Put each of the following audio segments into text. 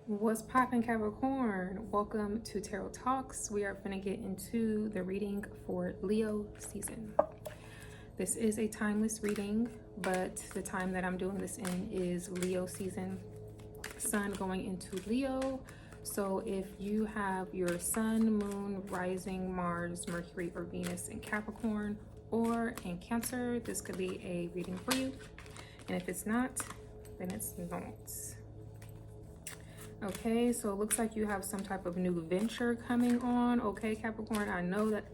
What's poppin', Capricorn? Welcome to Tarot Talks. We are going to get into the reading for Leo season. This is a timeless reading, but the time that I'm doing this in is Leo season. Sun going into Leo. So if you have your sun, moon, rising, Mars, Mercury, or Venus in Capricorn or in Cancer, this could be a reading for you. And if it's not, then it's not. Okay, so it looks like you have some type of new venture coming on. Okay, Capricorn, I know that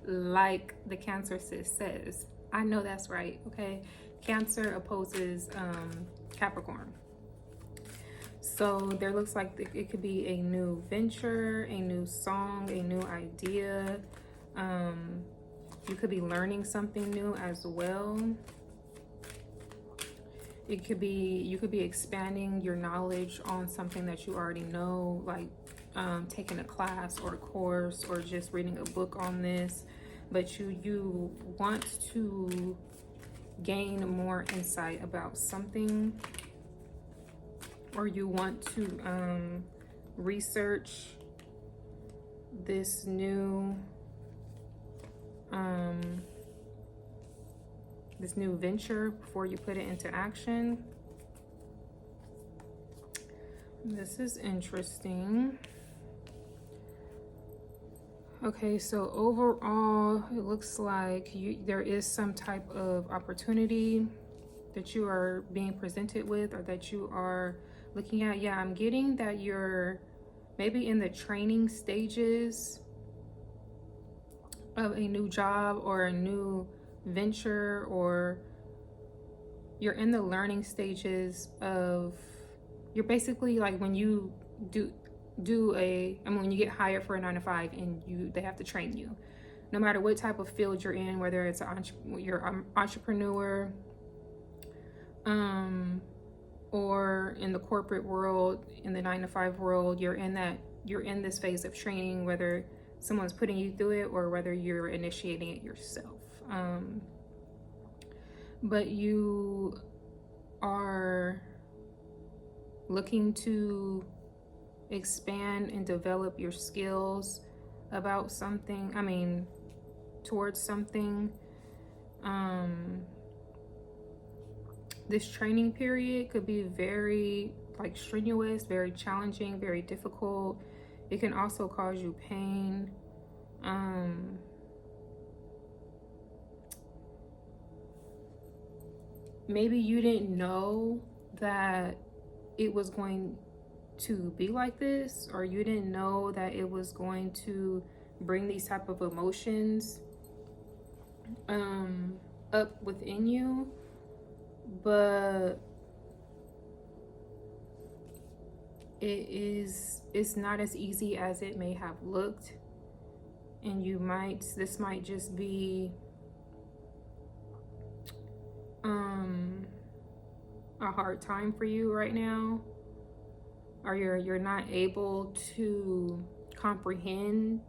like the Cancer sis says, I know that's right. Okay, Cancer opposes Capricorn. So there looks like it could be a new venture, a new song, a new idea. You could be learning something new as well. It could be, you could be expanding your knowledge on something that you already know, like taking a class or a course or just reading a book on this, but you want to gain more insight about something, or you want to research this new venture before you put it into action. This is interesting. Okay, so overall, it looks like there is some type of opportunity that you are being presented with, or that you are looking at. Yeah, I'm getting that you're maybe in the training stages of a new job or a new venture, or you're in the learning stages of, you're basically like when you when you get hired for a 9-to-5 and they have to train you, no matter what type of field you're in, whether it's you're an entrepreneur, or in the corporate world, in the 9-to-5 world, you're in this phase of training, whether someone's putting you through it or whether you're initiating it yourself. But you are looking to expand and develop your skills about something, towards something. This training period could be very strenuous, very challenging, very difficult. It can also cause you pain. Maybe you didn't know that it was going to be like this, or you didn't know that it was going to bring these type of emotions up within you. But it's not as easy as it may have looked, and this might just be a hard time for you right now, or you're not able to comprehend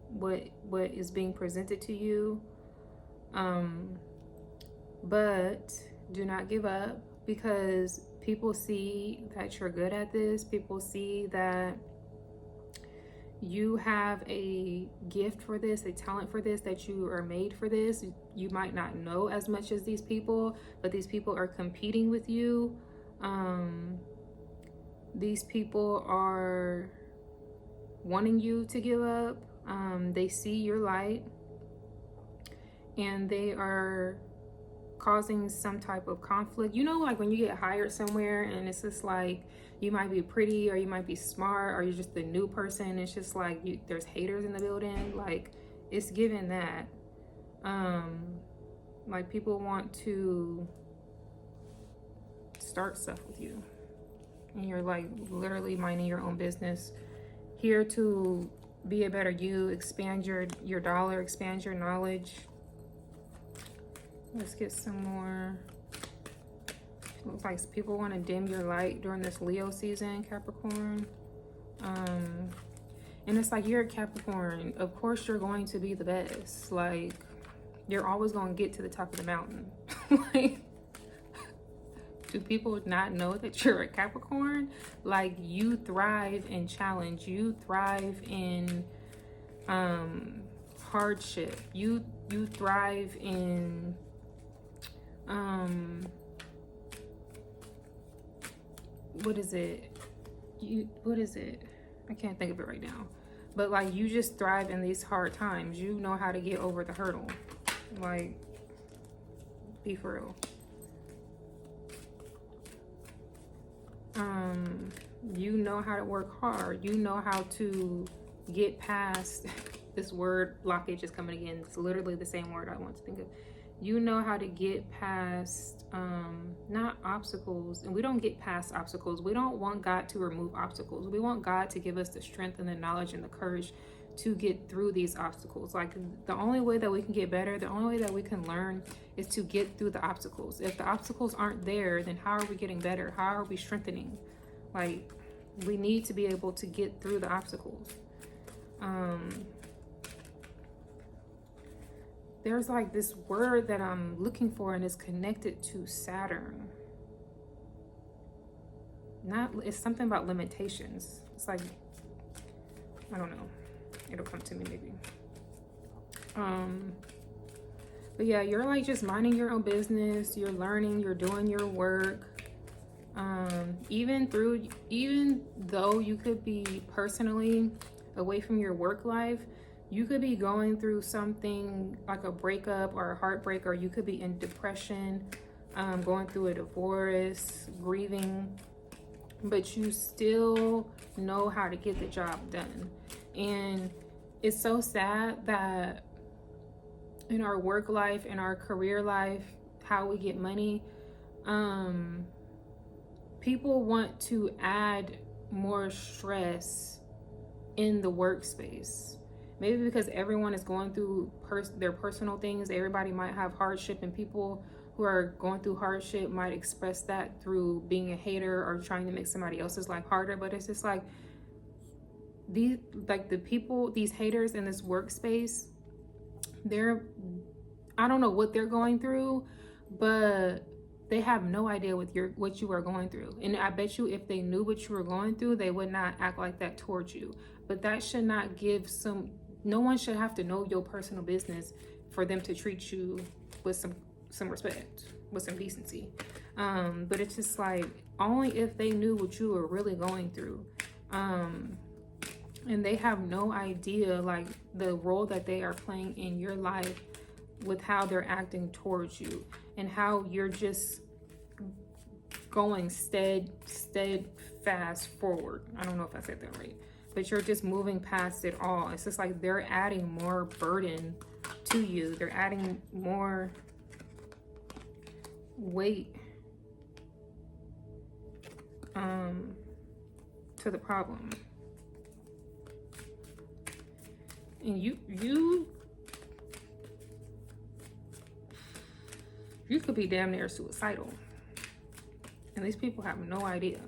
what is being presented to you. But do not give up, because people see that you're good at this. People see that you have a gift for this, a talent for this, that you are made for this. You might not know as much as these people, but these people are competing with you. These people are wanting you to give up. They see your light, and they are causing some type of conflict. You know, like when you get hired somewhere and it's just like, you might be pretty, or you might be smart, or you're just the new person. It's just like there's haters in the building. Like, it's given that. Like, people want to start stuff with you, and you're like literally minding your own business, here to be a better you, expand your dollar, expand your knowledge. Let's get some more. Looks like people want to dim your light during this Leo season, Capricorn. And it's like, you're a Capricorn. Of course you're going to be the best. Like, you're always going to get to the top of the mountain. Like, Do people not know that you're a Capricorn? Like, you thrive in challenge. You thrive in hardship. You thrive in what is it? I can't think of it right now. But like, you just thrive in these hard times. You know how to get over the hurdle. Like, be for real. You know how to work hard. You know how to get past this word blockage is coming again. It's literally the same word I want to think of. You know how to get past not obstacles, and we don't get past obstacles. We don't want God to remove obstacles. We want God to give us the strength and the knowledge and the courage to get through these obstacles. Like, the only way that we can get better, the only way that we can learn is to get through the obstacles. If the obstacles aren't there, then how are we getting better? How are we strengthening? Like, we need to be able to get through the obstacles. There's like this word that I'm looking for, and it's connected to Saturn. It's something about limitations. It's like, I don't know. It'll come to me maybe. But yeah, you're like just minding your own business. You're learning, you're doing your work. Even though you could be personally away from your work life, you could be going through something like a breakup or a heartbreak, or you could be in depression, going through a divorce, grieving, but you still know how to get the job done. And it's so sad that in our work life, in our career life, how we get money, people want to add more stress in the workspace. Maybe because everyone is going through their personal things. Everybody might have hardship, and people who are going through hardship might express that through being a hater or trying to make somebody else's life harder. But it's just like, these haters in this workspace, I don't know what they're going through, but they have no idea what you are going through. And I bet you if they knew what you were going through, they would not act like that towards you. But that should not no one should have to know your personal business for them to treat you with some respect, with some decency. But it's just like, only if they knew what you were really going through. And they have no idea, like, the role that they are playing in your life with how they're acting towards you, and how you're just going steadfast forward. I don't know if I said that right, but you're just moving past it all. It's just like they're adding more burden to you. They're adding more weight to the problem. And you could be damn near suicidal. And these people have no idea.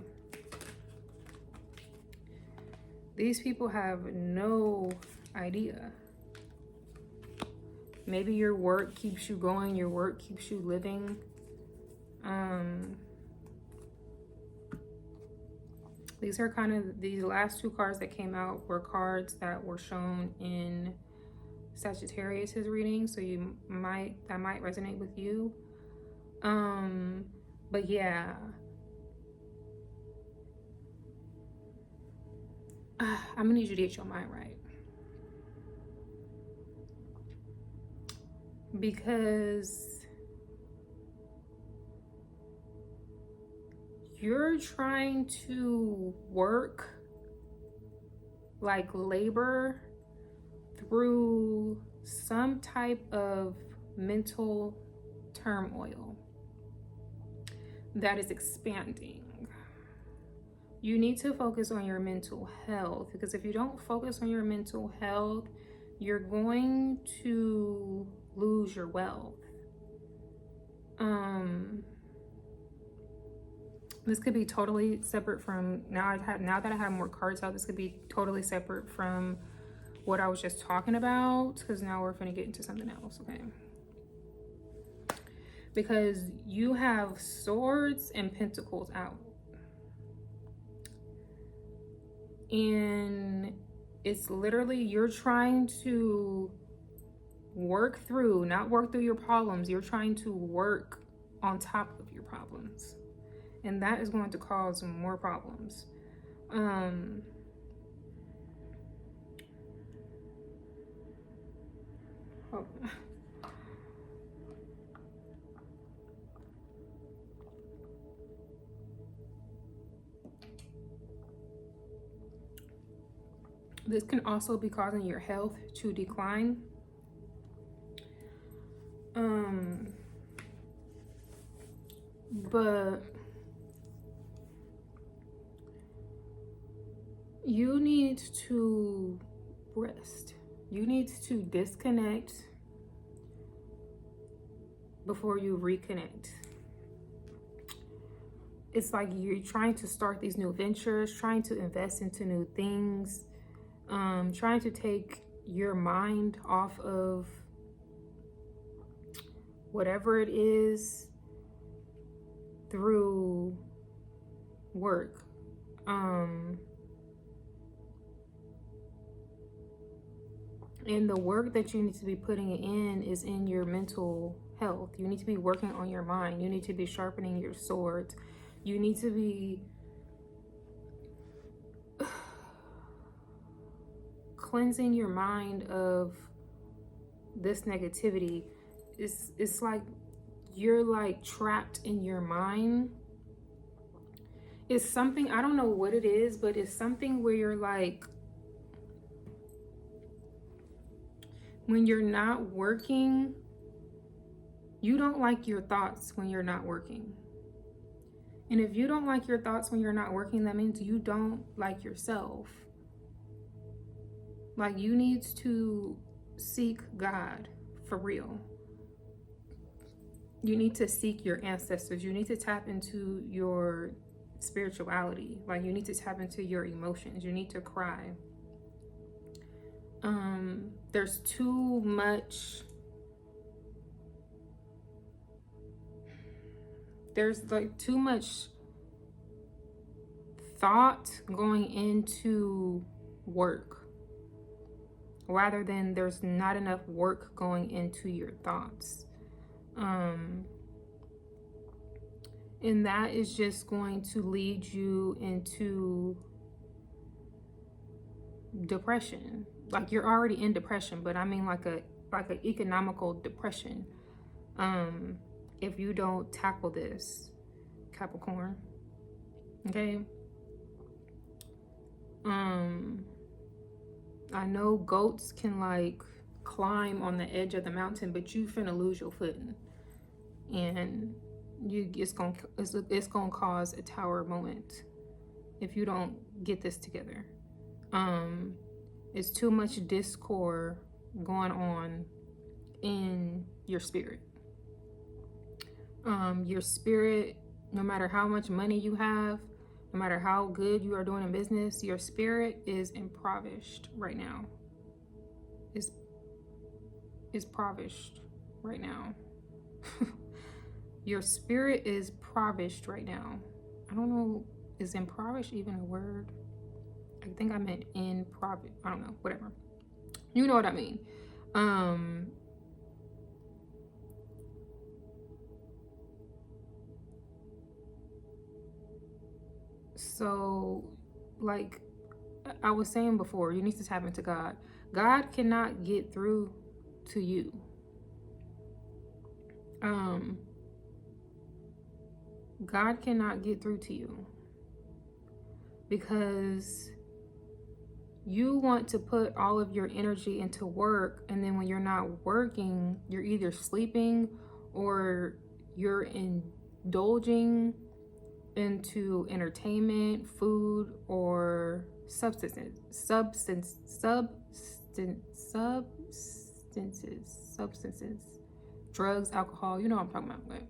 These people have no idea. Maybe your work keeps you going, your work keeps you living. These are these last two cards that came out were cards that were shown in Sagittarius's reading, so that might resonate with you. But yeah, I'm gonna need you to get your mind right, because you're trying to work like labor through some type of mental turmoil that is expanding. You need to focus on your mental health, because if you don't focus on your mental health, you're going to lose your wealth. This could be totally separate from, now that I have more cards out, this could be totally separate from what I was just talking about, because now we're gonna get into something else, okay? because you have swords and pentacles out. And it's literally, you're trying to not work through your problems. You're trying to work on top of your problems. And that is going to cause more problems. Oh. This can also be causing your health to decline. But you need to rest. You need to disconnect before you reconnect. It's like you're trying to start these new ventures, trying to invest into new things, trying to take your mind off of whatever it is through work. And the work that you need to be putting in is in your mental health. You need to be working on your mind. You need to be sharpening your swords. You need to be cleansing your mind of this negativity. It's like you're like trapped in your mind. It's something, I don't know what it is, but it's something where you're like, when you're not working, you don't like your thoughts when you're not working. And if you don't like your thoughts when you're not working, that means you don't like yourself. Like, you need to seek God for real. You need to seek your ancestors. You need to tap into your spirituality. Like, you need to tap into your emotions. You need to cry. There's too much. There's like too much thought going into work, rather than there's not enough work going into your thoughts. And that is just going to lead you into depression. Like, you're already in depression, but I mean like an economical depression. If you don't tackle this, Capricorn. Okay. I know goats can like climb on the edge of the mountain, but you finna lose your footing, and it's gonna cause a tower moment if you don't get this together. It's too much discord going on in your spirit. Your spirit, no matter how much money you have, no matter how good you are doing in business, your spirit is impoverished right now. It's impoverished right now. Your spirit is impoverished right now. I don't know, is impoverished even a word? I think I meant impoverished. I don't know, whatever. You know what I mean. So, like I was saying before, you need to tap into God. God cannot get through to you. God cannot get through to you because you want to put all of your energy into work, and then when you're not working, you're either sleeping or you're indulging into entertainment, food, or substances, drugs, alcohol. You know what I'm talking about. But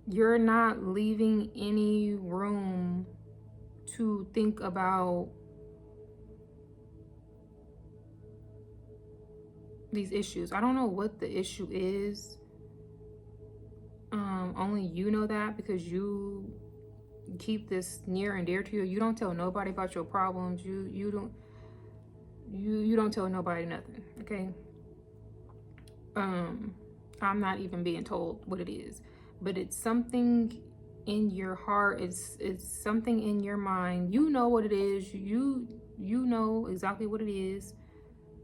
you're not leaving any room to think about these issues. I don't know what the issue is. Only you know that, because you keep this near and dear to you. You don't tell nobody about your problems. You don't tell nobody nothing. Okay. I'm not even being told what it is, but it's something in your heart. It's something in your mind. You know what it is. You know exactly what it is.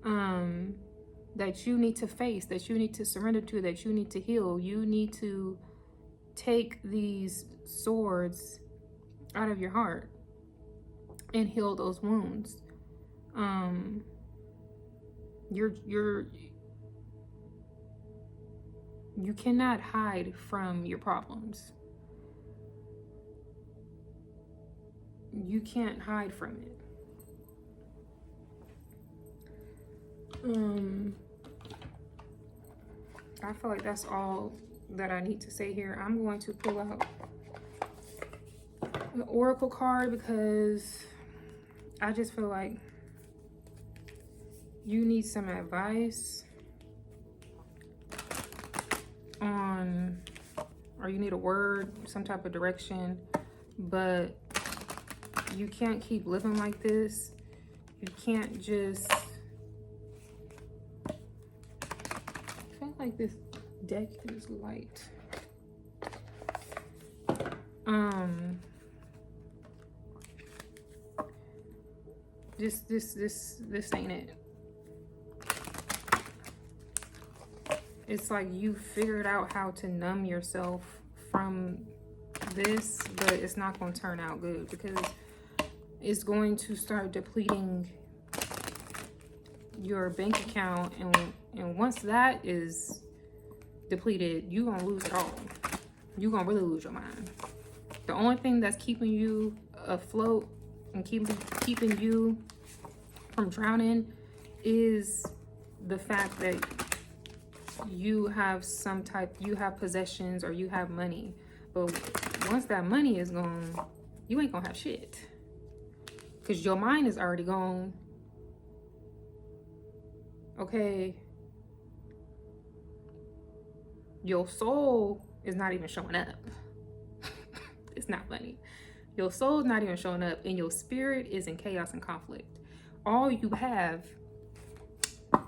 That you need to face, that you need to surrender to, that you need to heal. You need to take these swords out of your heart and heal those wounds. You cannot hide from your problems. You can't hide from it. I feel like that's all that I need to say here. I'm going to pull out the Oracle card because I just feel like you need some advice on, or you need a word, some type of direction, but you can't keep living like this. You can't just, I feel like this deck is light. This ain't it. It's like you figured out how to numb yourself from this, but it's not going to turn out good, because it's going to start depleting your bank account, and once that is depleted, you're going to lose it all. You're going to really lose your mind. The only thing that's keeping you afloat and keeping you from drowning is the fact that you have you have possessions, or you have money. But once that money is gone, you ain't gonna have shit, because your mind is already gone. Okay, your soul is not even showing up. It's not funny. Your soul is not even showing up, and your spirit is in chaos and conflict. All you have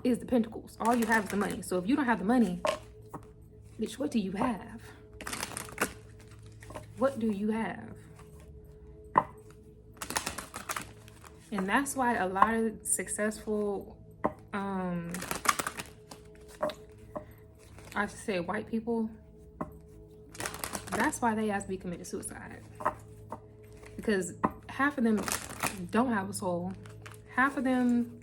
is the pentacles. All you have is the money. So if you don't have the money, bitch, what do you have? What do you have? And that's why a lot of successful, I should say white people, that's why they have to be committed suicide. Because half of them don't have a soul. Half of them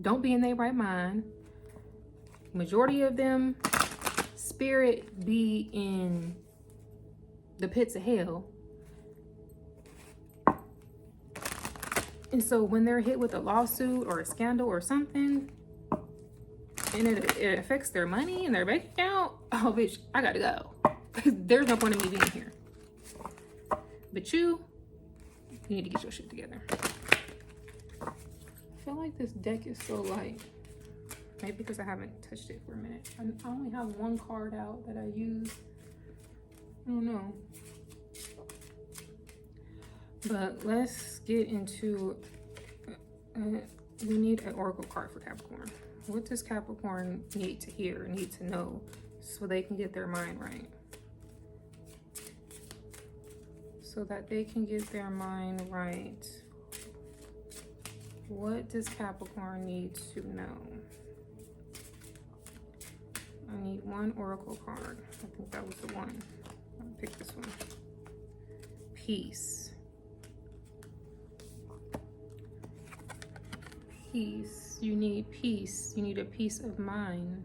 don't be in their right mind. Majority of them, spirit be in the pits of hell. And so when they're hit with a lawsuit or a scandal or something, and it affects their money and their bank account, oh bitch, I gotta go. There's no point in me being here. But you need to get your shit together. I feel like this deck is so light. Maybe because I haven't touched it for a minute. I only have one card out that I use. I don't know. But let's get into, we need an oracle card for Capricorn. What does Capricorn need to hear, need to know, so they can get their mind right? So that they can get their mind right. What does Capricorn need to know? I need one oracle card. I think that was the one. I'll pick this one. Peace. Peace. You need peace. You need a peace of mind.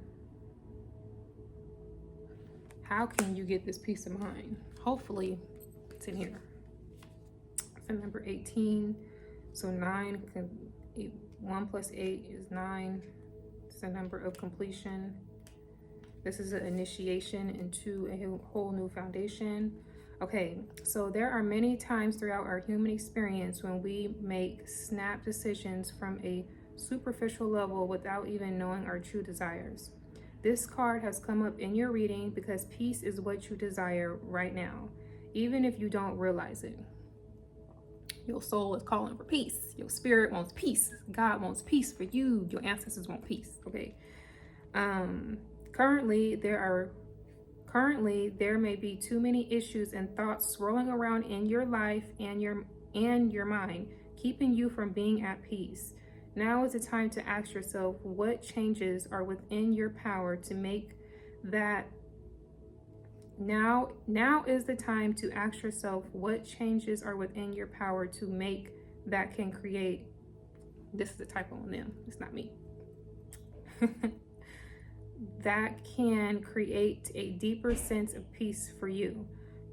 How can you get this peace of mind? Hopefully, it's in here. For number 18. So 9, 1 plus 8 is 9. It's a number of completion. This is an initiation into a whole new foundation. Okay, so there are many times throughout our human experience when we make snap decisions from a superficial level without even knowing our true desires. This card has come up in your reading because peace is what you desire right now, even if you don't realize it. Your soul is calling for peace. Your spirit wants peace. God wants peace for you. Your ancestors want peace. Okay. Currently there may be too many issues and thoughts swirling around in your life and your mind, keeping you from being at peace. Now is the time to ask yourself what changes are within your power to make that. Now is the time to ask yourself what changes are within your power to make that can create. This is a typo on them. It's not me. That can create a deeper sense of peace for you.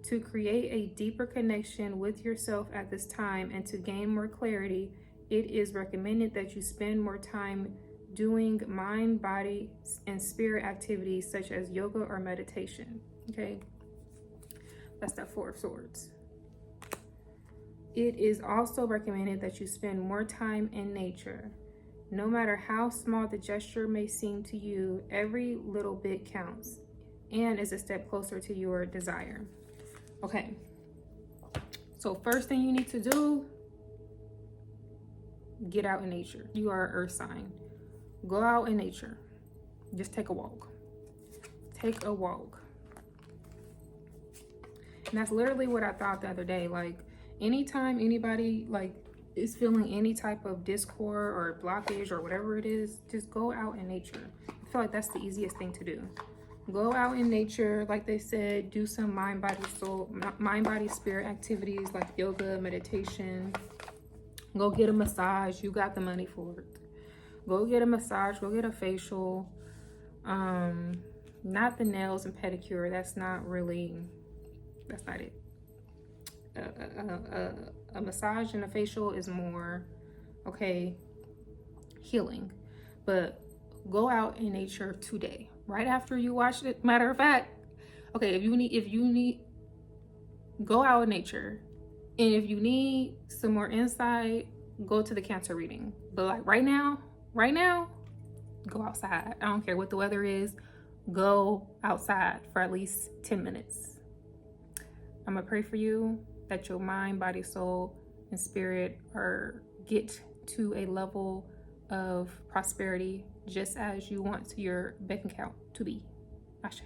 To create a deeper connection with yourself at this time and to gain more clarity, it is recommended that you spend more time doing mind, body, and spirit activities such as yoga or meditation. Okay, that's that Four of Swords. It is also recommended that you spend more time in nature. No matter how small the gesture may seem to you, every little bit counts and is a step closer to your desire. Okay, so first thing you need to do, get out in nature. You are an earth sign. Go out in nature. Just take a walk. Take a walk. And that's literally what I thought the other day. Like, anytime anybody is feeling any type of discord or blockage or whatever it is, just go out in nature. I feel like that's the easiest thing to do. Go out in nature, like they said, do some mind, body, spirit activities like yoga, meditation. Go get a massage. You got the money for it. Go get a massage. Go get a facial. Not the nails and pedicure. That's not it. A massage and a facial is more, okay, healing. But go out in nature today, right after you watch it. Matter of fact, okay, if you need, go out in nature. And if you need some more insight, go to the Cancer reading. But like right now, go outside. I don't care what the weather is. Go outside for at least 10 minutes. I'm gonna pray for you that your mind, body, soul, and spirit get to a level of prosperity just as you want your bank account to be. Ashe.